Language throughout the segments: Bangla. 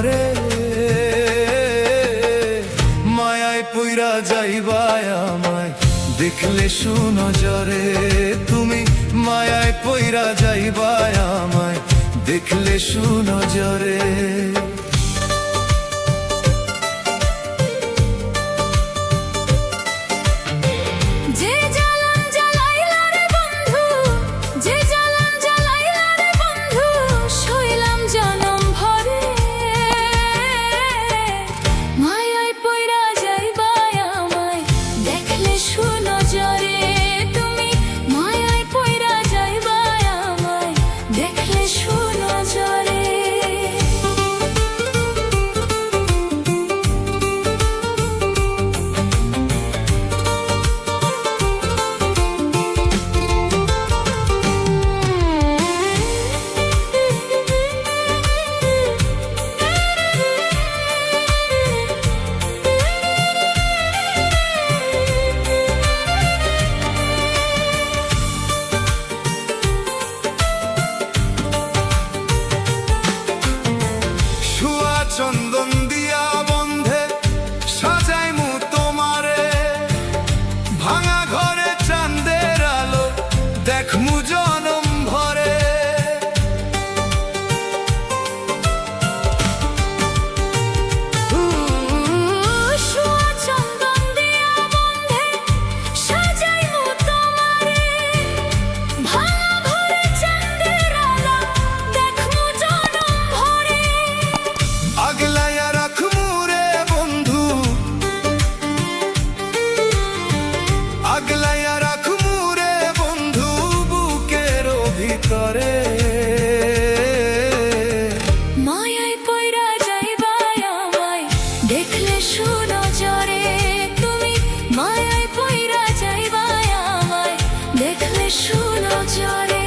করে, মায়ায় পইরা যাইবা আমায় দেখলে সুনজরে। তুমি মায়ায় পইরা যাইবা আমায় দেখলে সুনজরে। চন্দন দিয়া বন্ধে সাজাইমু তোমারে, ভাঙা ঘরে চাঁদের আলো দেখমু জনম ভরে। আগলাইয়া রাখমু রে বন্ধু বুকের ভিতরে, মায়ায় পইরা যাইবা আমায় দেখলে সুনজরে। তুমি মায়ায় পইরা যাইবা আমায় দেখলে সুনজরে।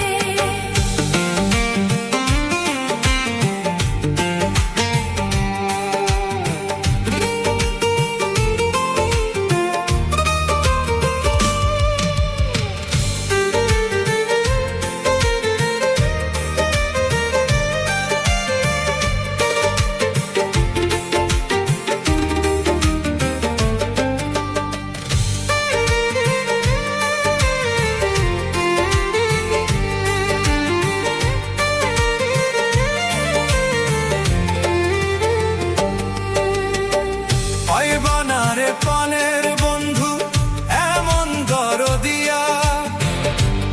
পানের বন্ধু এমন দরদিয়া,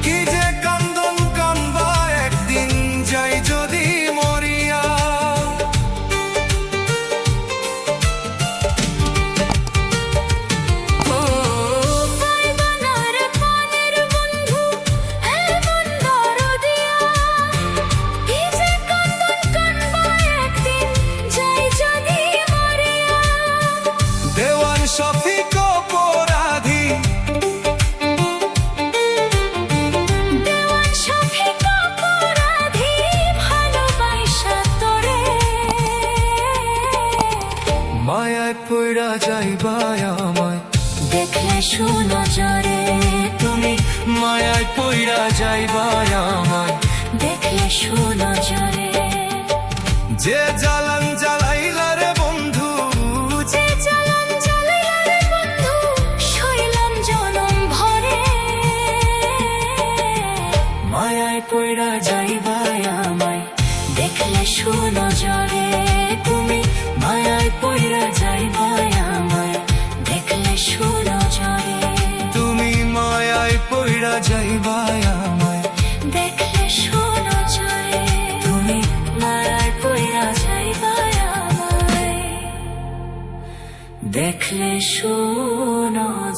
কি যে কান্দন কানবা একদিন যাই যদি মরিয়া। দেওয়ান শফিক অপরাধী, দেওয়ান শফিক অপরাধী ভালোবাসা তোরে। মায়ায় পইরা যাইবা আমায় দেখলে সুনজরে। তুমি মায়ায় পইরা যাইবা আমায় দেখলে সুনজরে। যে জ্বালান জ্বালাইলা রে বন্ধু, যে জ্বালান জ্বালাইলা রে বন্ধু সইলাম জনম ভরে। মায়ায় পইরা যাইবা আমায় দেখলে সুনজরে। তুমি মায়ায় পইরা যাইবা আমায় দেখলে সুনজরে। তুমি মায়ায় পইরা যাইবা আমায় দেখলে সুনজরে। তুমি মায়ায় পইরা যাইবা আমায় দেখলে সুনজরে।